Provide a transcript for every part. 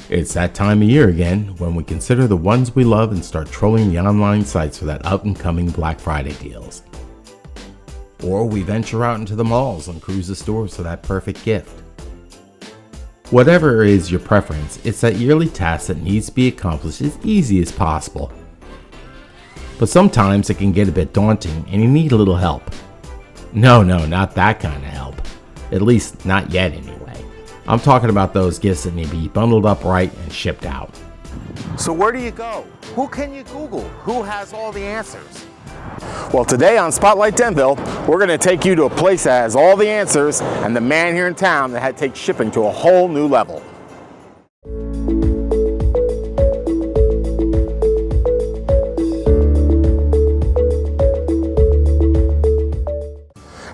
It's that time of year again when we consider the ones we love and start trolling the online sites for that up-and-coming Black Friday deals. Or we venture out into the malls and cruise the stores for that perfect gift. Whatever is your preference, it's that yearly task that needs to be accomplished as easy as possible. But sometimes it can get a bit daunting and you need a little help. No, not that kind of help. At least not yet anyway. I'm talking about those gifts that need to be bundled up right and shipped out. So where do you go? Who can you Google? Who has all the answers? Well, today on Spotlight Denville, we're going to take you to a place that has all the answers and the man here in town that had to take shipping to a whole new level.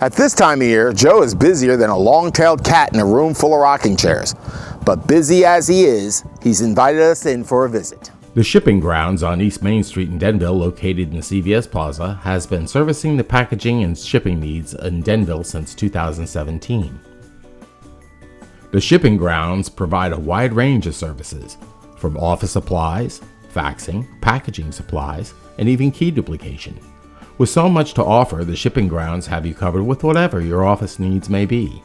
At this time of year, Joe is busier than a long-tailed cat in a room full of rocking chairs. But busy as he is, he's invited us in for a visit. The shipping grounds on East Main Street in Denville, located in the CVS Plaza, has been servicing the packaging and shipping needs in Denville since 2017. The shipping grounds provide a wide range of services, from office supplies, faxing, packaging supplies, and even key duplication. With so much to offer, the shipping grounds have you covered with whatever your office needs may be.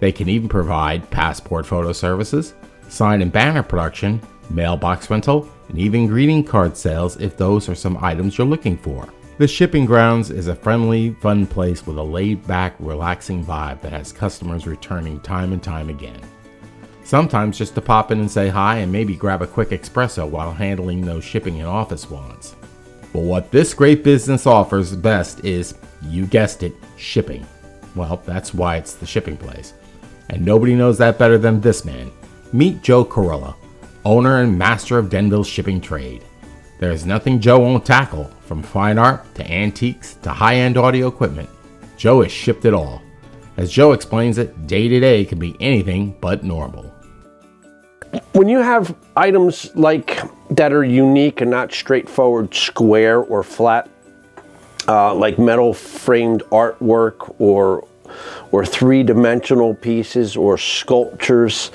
They can even provide passport photo services, sign and banner production, mailbox rental, and even greeting card sales if those are some items you're looking for. The shipping grounds is a friendly, fun place with a laid-back, relaxing vibe that has customers returning time and time again. Sometimes just to pop in and say hi and maybe grab a quick espresso while handling those shipping and office wants. But what this great business offers best is, you guessed it, shipping. Well, that's why it's the shipping place. And nobody knows that better than this man. Meet Joe Kuryla, owner and master of Denville's shipping trade. There is nothing Joe won't tackle, from fine art to antiques to high-end audio equipment. Joe has shipped it all. As Joe explains it, day-to-day can be anything but normal. When you have items like that are unique and not straightforward square or flat, like metal framed artwork or three-dimensional pieces or sculptures,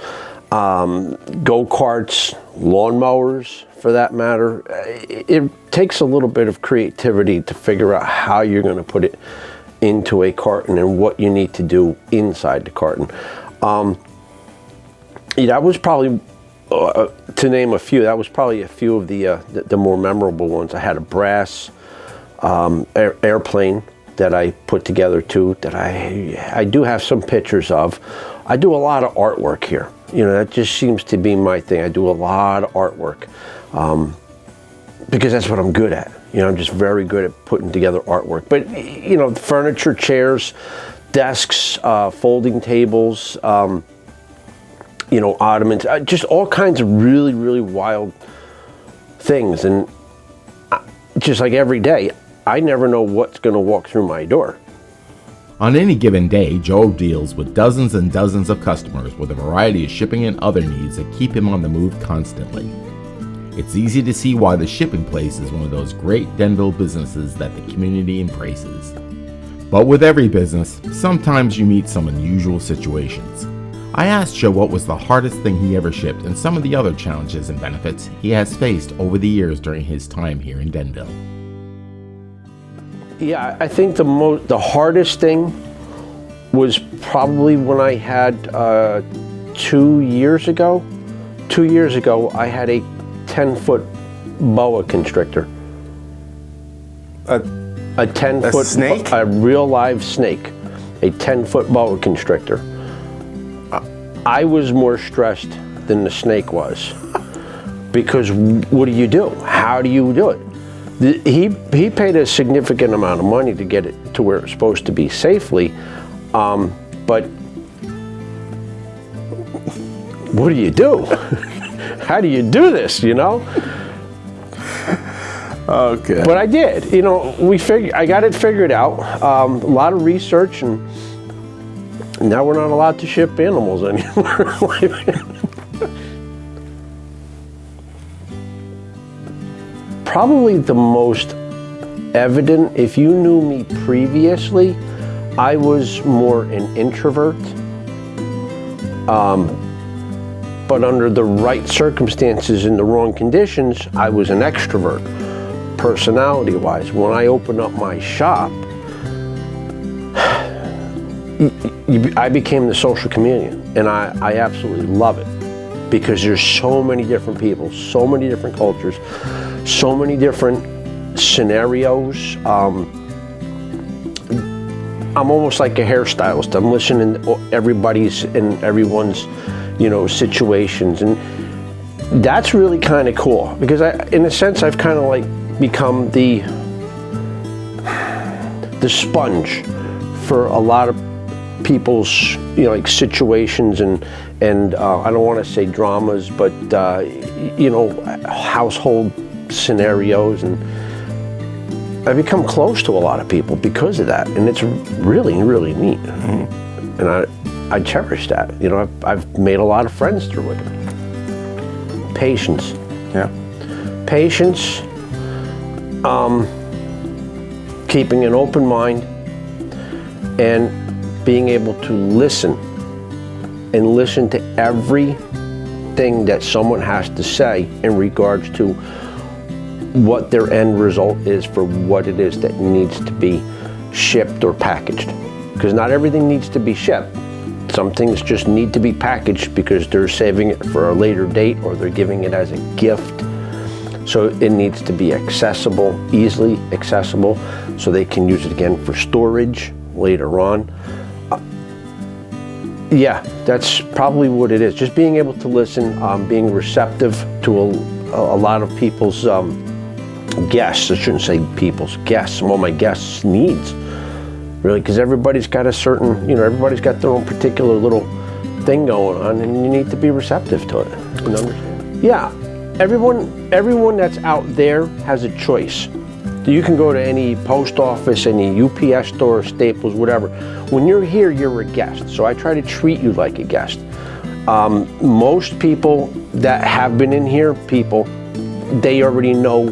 go-karts, lawnmowers for that matter, it takes a little bit of creativity to figure out how you're going to put it into a carton and what you need to do inside the carton. That was probably, to name a few, that was probably a few of the more memorable ones. I had a brass airplane that I put together too, that I do have some pictures of. I do a lot of artwork here. You know, that just seems to be my thing. I do a lot of artwork because that's what I'm good at. You know, I'm just very good at putting together artwork. But, you know, furniture, chairs, desks, folding tables, you know, ottomans, just all kinds of really, really wild things. And just like every day, I never know what's going to walk through my door. On any given day, Joe deals with dozens and dozens of customers with a variety of shipping and other needs that keep him on the move constantly. It's easy to see why the shipping place is one of those great Denville businesses that the community embraces. But with every business, sometimes you meet some unusual situations. I asked Joe what was the hardest thing he ever shipped and some of the other challenges and benefits he has faced over the years during his time here in Denville. Yeah, I think the hardest thing was probably when I had 2 years ago. 2 years ago, I had a 10-foot boa constrictor. A 10-foot snake? A real live snake. A 10-foot boa constrictor. I was more stressed than the snake was. Because what do you do? How do you do it? He paid a significant amount of money to get it to where it's supposed to be safely, but what do you do? How do you do this, you know? Okay. But I did, you know, I got it figured out, a lot of research, and now we're not allowed to ship animals anymore. Probably the most evident, if you knew me previously, I was more an introvert. but under the right circumstances in the wrong conditions, I was an extrovert, personality-wise. When I opened up my shop, I became the social chameleon, and I absolutely love it, because there's so many different people, so many different cultures, so many different scenarios. I'm almost like a hairstylist. I'm listening to everybody's and everyone's, situations, and that's really kind of cool, because in a sense, I've kind of like become the sponge for a lot of people's, like situations and I don't want to say dramas, but household scenarios, and I become close to a lot of people because of that, and it's really, really neat. Mm-hmm. And I cherish that. I've made a lot of friends through it. Patience. Yeah. Patience. Keeping an open mind, and being able to listen to everything that someone has to say in regards to what their end result is for what it is that needs to be shipped or packaged. Because not everything needs to be shipped. Some things just need to be packaged because they're saving it for a later date, or they're giving it as a gift. So it needs to be accessible, easily accessible, so they can use it again for storage later on. Yeah, that's probably what it is. Just being able to listen, being receptive to a lot of people's guests. I shouldn't say people's guests. Well, my guests' needs, really, because everybody's got a certain, everybody's got their own particular little thing going on, and you need to be receptive to it. You understand? Yeah, everyone that's out there has a choice. You can go to any post office, any UPS store, Staples, whatever. When you're here, you're a guest. So I try to treat you like a guest. Most people that have been in here, they already know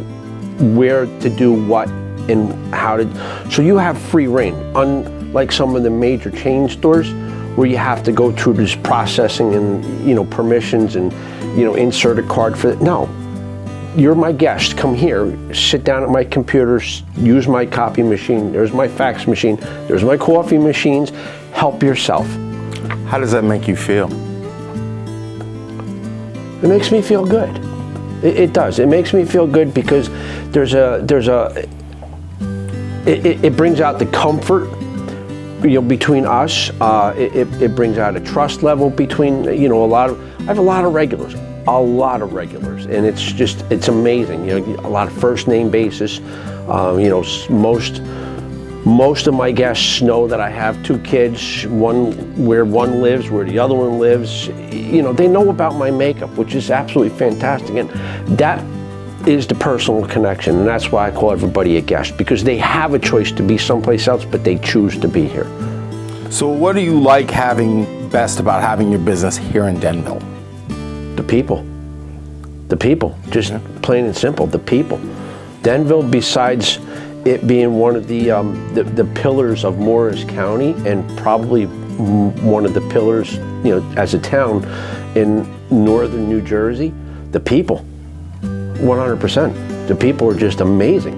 where to do what and how to. So you have free reign. Unlike some of the major chain stores where you have to go through this processing and, permissions and, insert a card for it. No. You're my guest. Come here, sit down at my computer, use my copy machine. There's my fax machine. There's my coffee machines. Help yourself. How does that make you feel? It makes me feel good. It does. It makes me feel good because it brings out the comfort, between us. It brings out a trust level between, I have a lot of regulars. And it's amazing. A lot of first name basis. Most of my guests know that I have 2 kids, where one lives, where the other one lives. They know about my makeup, which is absolutely fantastic. And that is the personal connection. And that's why I call everybody a guest, because they have a choice to be someplace else, but they choose to be here. So what do you like best about having your business here in Denville? The people, just plain and simple, the people. Denville, besides it being one of the pillars of Morris County, and probably one of the pillars, as a town in northern New Jersey, the people, 100%. The people are just amazing.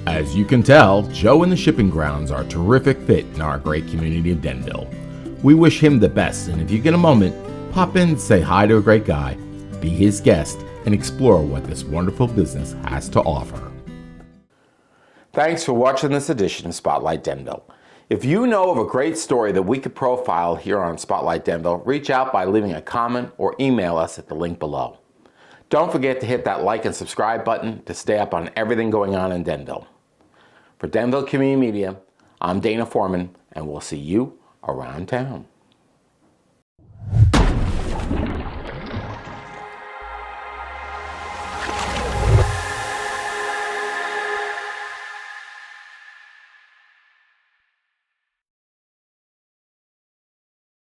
As you can tell, Joe and the Shipping Grounds are a terrific fit in our great community of Denville. We wish him the best, and if you get a moment, pop in and say hi to a great guy, be his guest, and explore what this wonderful business has to offer. Thanks for watching this edition of Spotlight Denville. If you know of a great story that we could profile here on Spotlight Denville, reach out by leaving a comment or email us at the link below. Don't forget to hit that like and subscribe button to stay up on everything going on in Denville. For Denville Community Media, I'm D.Foreman, and we'll see you around town.